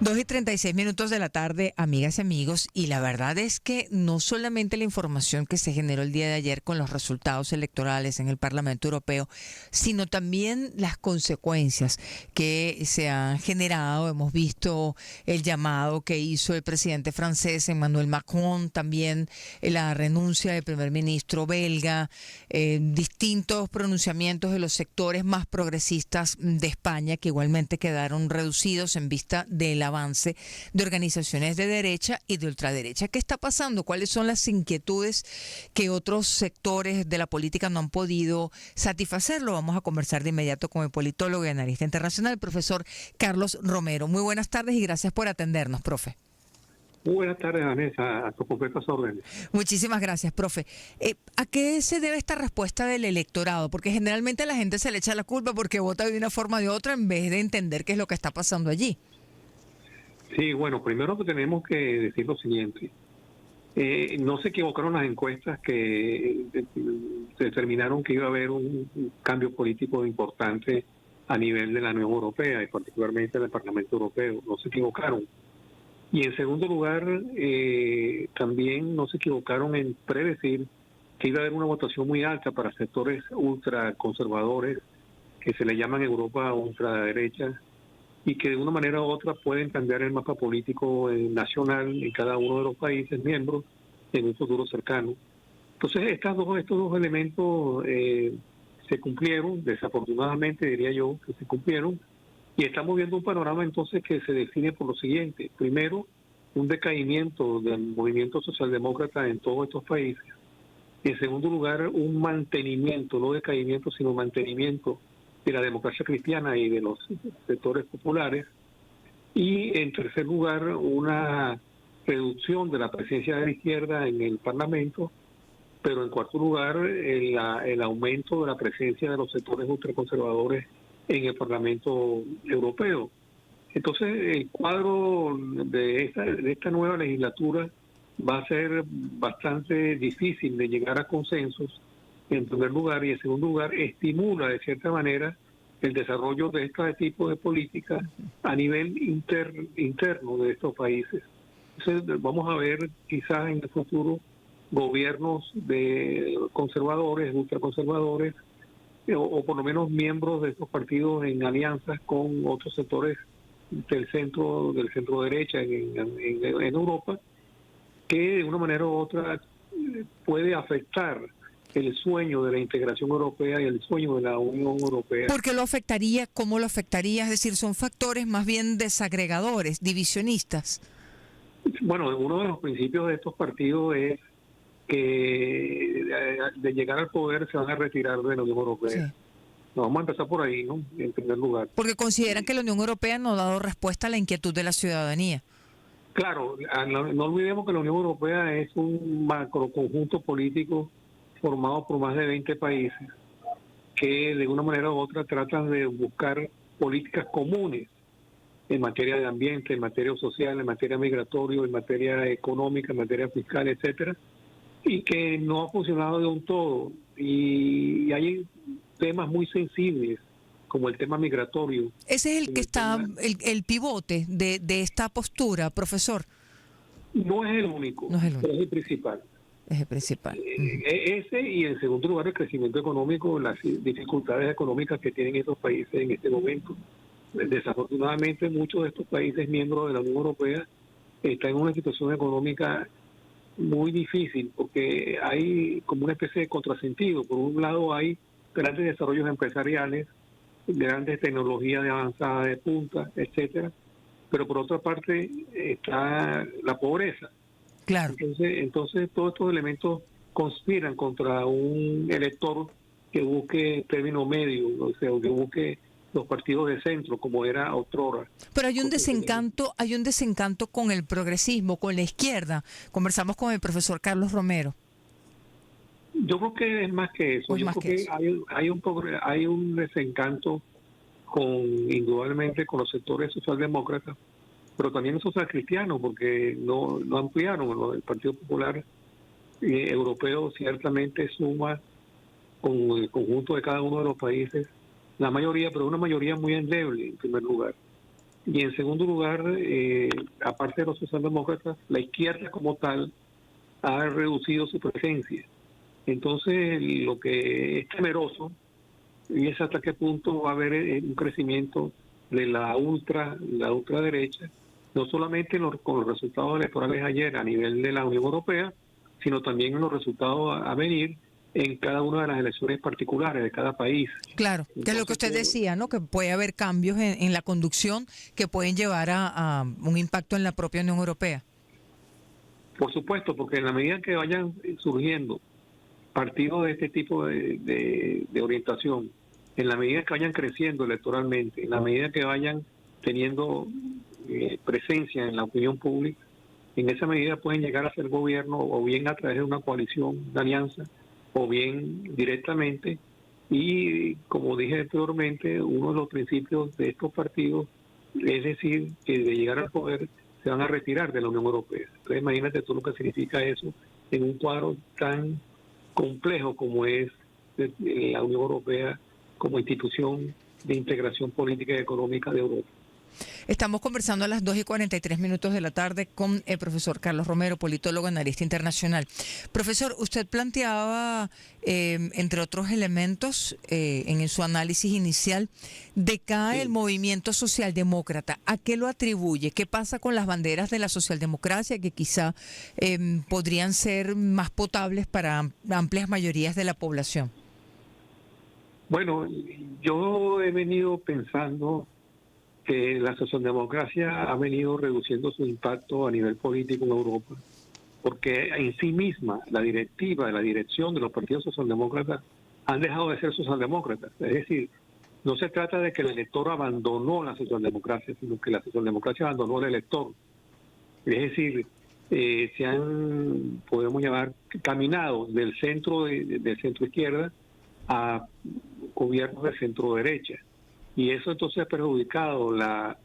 2:36 de la tarde, amigas y amigos, y la verdad es que no solamente la información que se generó el día de ayer con los resultados electorales en el Parlamento Europeo, sino también las consecuencias que se han generado. Hemos visto el llamado que hizo el presidente francés Emmanuel Macron, también la renuncia del primer ministro belga, distintos pronunciamientos de los sectores más progresistas de España que igualmente quedaron reducidos en vista del avance de organizaciones de derecha y de ultraderecha. ¿Qué está pasando? ¿Cuáles son las inquietudes que otros sectores de la política no han podido satisfacer? Lo vamos a conversar de inmediato con el politólogo y analista internacional, el profesor Carlos Romero. Muy buenas tardes y gracias por atendernos, profe. Muy buenas tardes, Vanessa, a tus completas órdenes. Muchísimas gracias, profe. ¿A qué se debe esta respuesta del electorado? Porque generalmente a la gente se le echa la culpa porque vota de una forma o de otra en vez de entender qué es lo que está pasando allí. Sí, bueno, primero que tenemos que decir lo siguiente. No se equivocaron las encuestas que determinaron que iba a haber un cambio político importante a nivel de la Unión Europea y particularmente del Parlamento Europeo. No se equivocaron. Y en segundo lugar, también no se equivocaron en predecir que iba a haber una votación muy alta para sectores ultraconservadores, que se le llaman en Europa ultraderecha, y que de una manera u otra pueden cambiar el mapa político nacional en cada uno de los países miembros en un futuro cercano. Entonces, estos dos elementos se cumplieron, desafortunadamente diría yo que se cumplieron, y estamos viendo un panorama entonces que se define por lo siguiente. Primero, un decaimiento del movimiento socialdemócrata en todos estos países. En segundo lugar, un mantenimiento, no decaimiento, sino mantenimiento de la democracia cristiana y de los sectores populares. Y en tercer lugar, una reducción de la presencia de la izquierda en el Parlamento, pero en cuarto lugar, el aumento de la presencia de los sectores ultraconservadores en el Parlamento Europeo. Entonces, el cuadro de esta nueva legislatura va a ser bastante difícil de llegar a consensos, en primer lugar, y en segundo lugar, estimula de cierta manera el desarrollo de este tipo de políticas a nivel interno de estos países. Entonces, vamos a ver quizás en el futuro gobiernos de conservadores, ultraconservadores, o por lo menos miembros de estos partidos en alianzas con otros sectores del centro derecha en Europa, que de una manera u otra puede afectar el sueño de la integración europea y el sueño de la Unión Europea. ¿Por qué lo afectaría? ¿Cómo lo afectaría? Es decir, son factores más bien desagregadores, divisionistas. Bueno, uno de los principios de estos partidos es que de llegar al poder se van a retirar de la Unión Europea. Sí. Nos vamos a empezar por ahí, ¿no? En primer lugar. Porque consideran que la Unión Europea no ha dado respuesta a la inquietud de la ciudadanía. Claro, no olvidemos que la Unión Europea es un macroconjunto político formado por más de 20 países que de una manera u otra tratan de buscar políticas comunes en materia de ambiente, en materia social, en materia migratoria, en materia económica, en materia fiscal, etcétera, y que no ha funcionado de un todo. Y hay temas muy sensibles, como el tema migratorio. Ese es el que está, el pivote de esta postura, profesor. No es el único, no es el único, pero es el principal. Es el principal. Ese, y en segundo lugar el crecimiento económico, las dificultades económicas que tienen estos países en este momento. Desafortunadamente muchos de estos países miembros de la Unión Europea están en una situación económica muy difícil porque hay como una especie de contrasentido. Por un lado hay grandes desarrollos empresariales, grandes tecnologías de avanzada de punta, etcétera, pero por otra parte está la pobreza. Claro. Entonces todos estos elementos conspiran contra un elector que busque término medio, o sea, que busque los partidos de centro, como era otrora. Pero hay un desencanto con el progresismo, con la izquierda. Conversamos con el profesor Carlos Romero. Yo creo que es más que eso. Yo creo que hay un desencanto indudablemente con los sectores socialdemócratas, pero también social cristianos, porque no ampliaron. El Partido Popular Europeo ciertamente suma con el conjunto de cada uno de los países la mayoría, pero una mayoría muy endeble en primer lugar. Y en segundo lugar, aparte de los socialdemócratas, la izquierda como tal ha reducido su presencia. Entonces, lo que es temeroso y es hasta qué punto va a haber un crecimiento de la ultraderecha, no solamente con los resultados electorales ayer a nivel de la Unión Europea, sino también en los resultados a venir en cada una de las elecciones particulares de cada país. Claro, que es lo que usted decía, ¿no? Que puede haber cambios en la conducción que pueden llevar a un impacto en la propia Unión Europea. Por supuesto, porque en la medida que vayan surgiendo partidos de este tipo de orientación, en la medida que vayan creciendo electoralmente, en la medida que vayan teniendo presencia en la opinión pública, en esa medida pueden llegar a ser gobierno o bien a través de una coalición, una alianza, o bien directamente. Y como dije anteriormente, uno de los principios de estos partidos es decir que de llegar al poder se van a retirar de la Unión Europea. Entonces imagínate todo lo que significa eso en un cuadro tan complejo como es la Unión Europea como institución de integración política y económica de Europa. Estamos conversando a las 2:43 de la tarde con el profesor Carlos Romero, politólogo, analista internacional. Profesor, usted planteaba, entre otros elementos, en su análisis inicial, decae el movimiento socialdemócrata. ¿A qué lo atribuye? ¿Qué pasa con las banderas de la socialdemocracia que quizá podrían ser más potables para amplias mayorías de la población? Bueno, yo he venido pensando que la socialdemocracia ha venido reduciendo su impacto a nivel político en Europa, porque en sí misma la dirección de los partidos socialdemócratas han dejado de ser socialdemócratas. Es decir, no se trata de que el elector abandonó la socialdemocracia, sino que la socialdemocracia abandonó al elector. Es decir, se han, podemos llamar, caminado del centro izquierda a gobiernos de centro derecha. Y eso entonces ha perjudicado la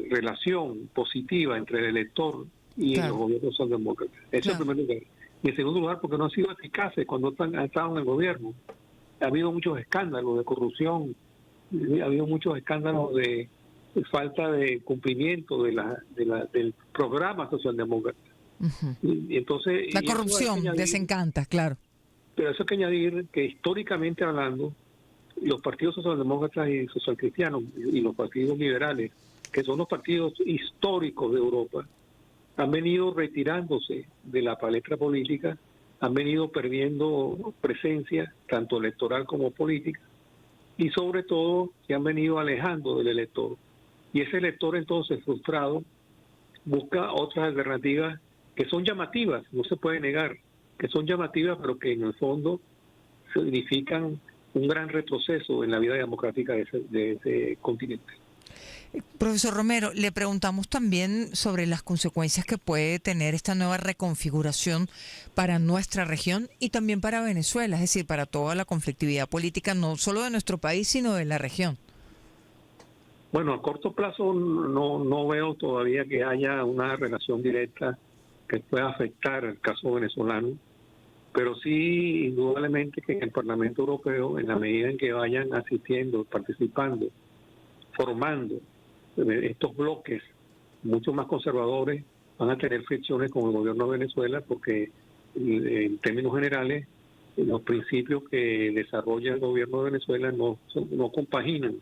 relación positiva entre el elector y los gobiernos socialdemócratas. Eso en primer lugar. Y en segundo lugar, porque no han sido eficaces cuando han estado en el gobierno. Ha habido muchos escándalos de corrupción, ha habido muchos escándalos de falta de cumplimiento del programa socialdemócrata. Y entonces, la corrupción desencanta, claro. Pero eso hay que añadir que históricamente hablando, los partidos socialdemócratas y socialcristianos y los partidos liberales, que son los partidos históricos de Europa, han venido retirándose de la palestra política, han venido perdiendo presencia, tanto electoral como política, y sobre todo se han venido alejando del elector. Y ese elector entonces frustrado busca otras alternativas que son llamativas, no se puede negar, que son llamativas, pero que en el fondo significan un gran retroceso en la vida democrática de ese continente. Profesor Romero, le preguntamos también sobre las consecuencias que puede tener esta nueva reconfiguración para nuestra región y también para Venezuela, es decir, para toda la conflictividad política, no solo de nuestro país, sino de la región. Bueno, a corto plazo no veo todavía que haya una relación directa que pueda afectar el caso venezolano, pero sí indudablemente que en el Parlamento Europeo, en la medida en que vayan asistiendo, participando, formando estos bloques mucho más conservadores, van a tener fricciones con el gobierno de Venezuela porque en términos generales los principios que desarrolla el gobierno de Venezuela no compaginan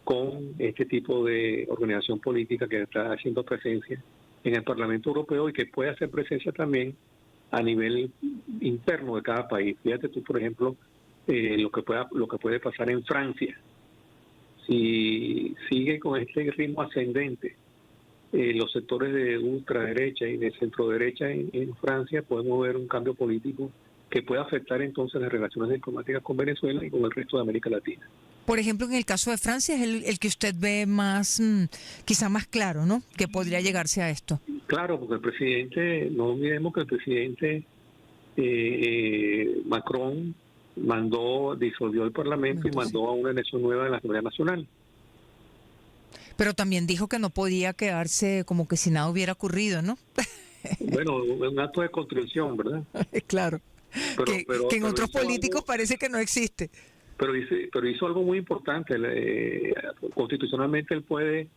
con este tipo de organización política que está haciendo presencia en el Parlamento Europeo y que puede hacer presencia también a nivel interno de cada país. Fíjate tú, por ejemplo, lo que puede pasar en Francia. Si sigue con este ritmo ascendente los sectores de ultraderecha y de centroderecha en Francia, podemos ver un cambio político que puede afectar entonces las relaciones diplomáticas con Venezuela y con el resto de América Latina. Por ejemplo, en el caso de Francia es el que usted ve más, quizá más claro, ¿no? Que podría llegarse a esto. Claro, porque el presidente, no olvidemos que el presidente Macron disolvió el Parlamento y mandó a una elección nueva de la Asamblea Nacional. Pero también dijo que no podía quedarse como que si nada hubiera ocurrido, ¿no? Bueno, un acto de contrición, ¿verdad? Claro. Pero en otros políticos parece que no existe. Pero hizo algo muy importante. Constitucionalmente él puede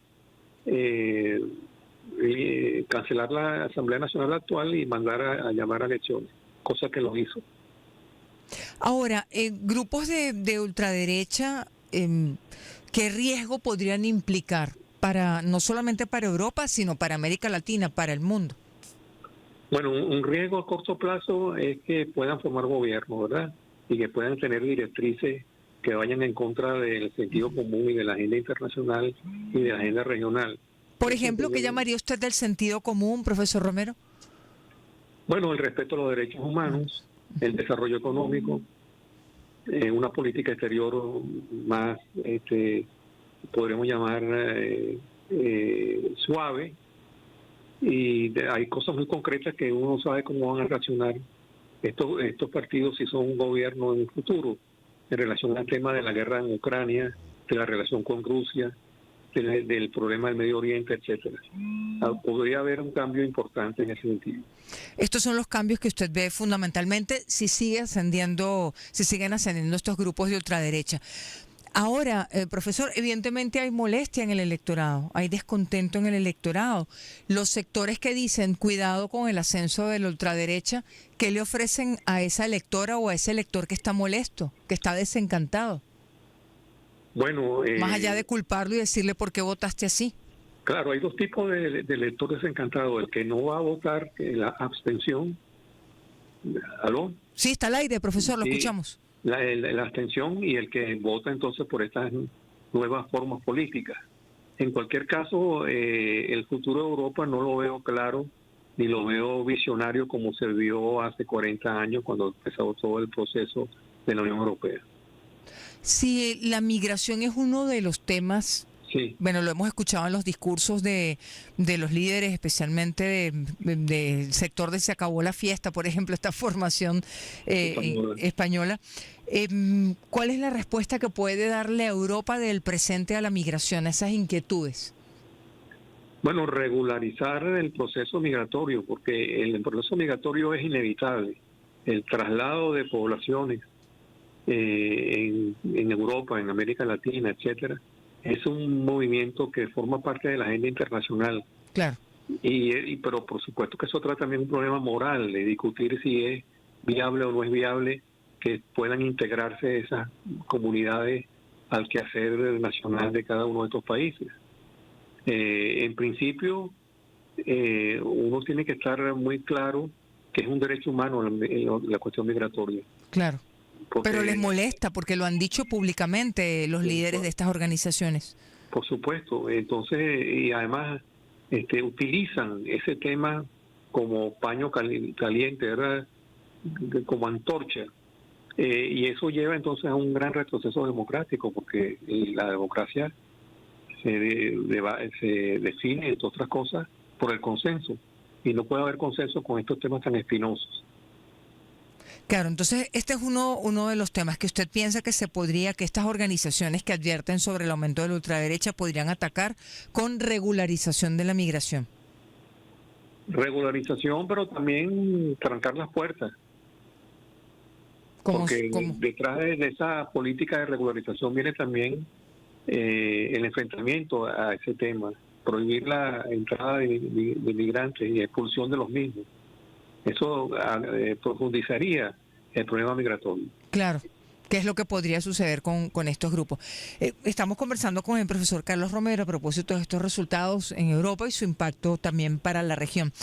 cancelar la Asamblea Nacional actual y mandar a llamar a elecciones, cosa que lo hizo. Ahora, grupos de ultraderecha, ¿qué riesgo podrían implicar para no solamente para Europa, sino para América Latina, para el mundo? Bueno, un riesgo a corto plazo es que puedan formar gobierno, ¿verdad? Y que puedan tener directrices que vayan en contra del sentido común y de la agenda internacional y de la agenda regional. Por ejemplo, ¿qué llamaría usted del sentido común, profesor Romero? Bueno, el respeto a los derechos humanos, el desarrollo económico, una política exterior más, podríamos llamar, suave, y hay cosas muy concretas que uno sabe cómo van a reaccionar estos partidos si son un gobierno en el futuro, en relación al tema de la guerra en Ucrania, de la relación con Rusia, del problema del Medio Oriente, etcétera. Podría haber un cambio importante en ese sentido. Estos son los cambios que usted ve fundamentalmente si siguen ascendiendo estos grupos de ultraderecha. Ahora, profesor, evidentemente hay molestia en el electorado, hay descontento en el electorado. Los sectores que dicen cuidado con el ascenso de la ultraderecha, ¿qué le ofrecen a esa electora o a ese elector que está molesto, que está desencantado? Bueno, más allá de culparlo y decirle por qué votaste así. Claro, hay dos tipos de electores desencantados. El que no va a votar, la abstención. ¿Aló? Sí, está al aire, profesor, lo Sí, escuchamos. La abstención y el que vota entonces por estas nuevas formas políticas. En cualquier caso, el futuro de Europa no lo veo claro ni lo veo visionario como se vio hace 40 años cuando empezó todo el proceso de la Unión Europea. Sí, la migración es uno de los temas. Sí. Bueno, lo hemos escuchado en los discursos de los líderes, especialmente del sector de Se Acabó la Fiesta, por ejemplo, esta formación española. ¿Cuál es la respuesta que puede darle a Europa del presente a la migración, a esas inquietudes? Bueno, regularizar el proceso migratorio, porque el proceso migratorio es inevitable. El traslado de poblaciones en Europa, en América Latina, etcétera, es un movimiento que forma parte de la agenda internacional. Claro. Pero por supuesto que eso trata también un problema moral, de discutir si es viable o no es viable que puedan integrarse esas comunidades al quehacer nacional de cada uno de estos países. En principio, uno tiene que estar muy claro que es un derecho humano la cuestión migratoria. Claro. Pero les molesta porque lo han dicho públicamente los líderes de estas organizaciones. Por supuesto. Entonces, y además utilizan ese tema como paño caliente, ¿verdad? Como antorcha. Y eso lleva entonces a un gran retroceso democrático, porque la democracia se define, entre otras cosas, por el consenso. Y no puede haber consenso con estos temas tan espinosos. Claro, entonces este es uno de los temas que usted piensa que que estas organizaciones que advierten sobre el aumento de la ultraderecha podrían atacar con regularización de la migración. Regularización, pero también trancar las puertas. Porque detrás de esa política de regularización viene también el enfrentamiento a ese tema, prohibir la entrada de migrantes y expulsión de los mismos. Eso profundizaría el problema migratorio. Claro. ¿Qué es lo que podría suceder con estos grupos? Estamos conversando con el profesor Carlos Romero a propósito de estos resultados en Europa y su impacto también para la región.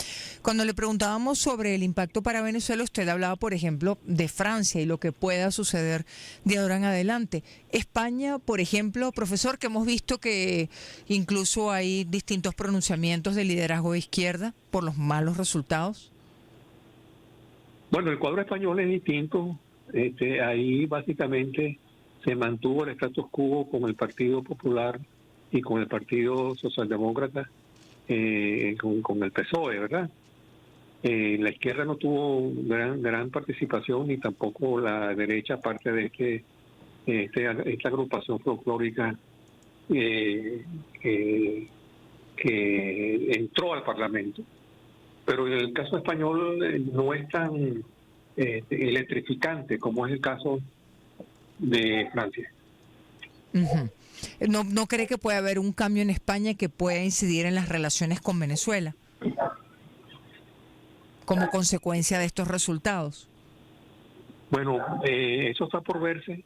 Cuando le preguntábamos sobre el impacto para Venezuela, usted hablaba, por ejemplo, de Francia y lo que pueda suceder de ahora en adelante. España, por ejemplo, profesor, que hemos visto que incluso hay distintos pronunciamientos de liderazgo de izquierda por los malos resultados. Bueno, el cuadro español es distinto. Ahí básicamente se mantuvo el status quo con el Partido Popular y con el Partido Socialdemócrata, con el PSOE, ¿verdad? La izquierda no tuvo gran participación, ni tampoco la derecha, aparte de esta agrupación folclórica que entró al Parlamento. Pero en el caso español no es tan electrificante como es el caso de Francia. Ujú. ¿No cree que puede haber un cambio en España que pueda incidir en las relaciones con Venezuela como consecuencia de estos resultados? Bueno, eso está por verse,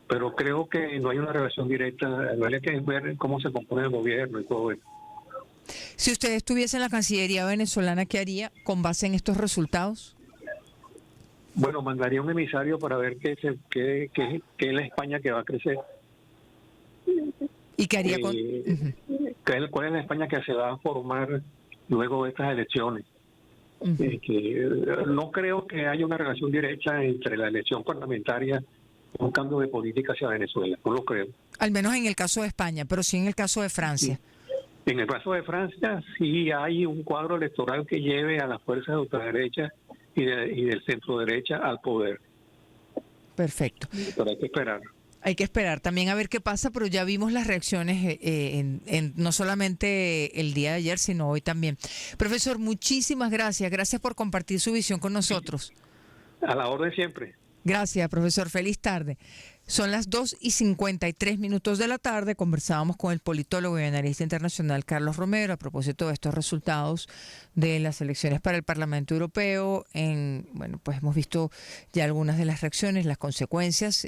pero creo que no hay una relación directa. Hay que ver cómo se compone el gobierno y todo eso. Si usted estuviese en la Cancillería venezolana, ¿qué haría con base en estos resultados? Bueno, mandaría un emisario para ver qué es la España que va a crecer. ¿Y qué haría con...? Eh, ¿Cuál es la España que se va a formar luego de estas elecciones? No creo que haya una relación directa entre la elección parlamentaria y un cambio de política hacia Venezuela, no lo creo. Al menos en el caso de España, pero sí en el caso de Francia. En el caso de Francia sí hay un cuadro electoral que lleve a las fuerzas de ultraderecha y del centro derecha al poder. Perfecto. Pero hay que esperar. Hay que esperar también a ver qué pasa, pero ya vimos las reacciones no solamente el día de ayer, sino hoy también. Profesor, muchísimas gracias. Gracias por compartir su visión con nosotros. A la orden siempre. Gracias, profesor. Feliz tarde. Son las 2:53 de la tarde. Conversábamos con el politólogo y analista internacional Carlos Romero a propósito de estos resultados de las elecciones para el Parlamento Europeo. Bueno, pues hemos visto ya algunas de las reacciones, las consecuencias.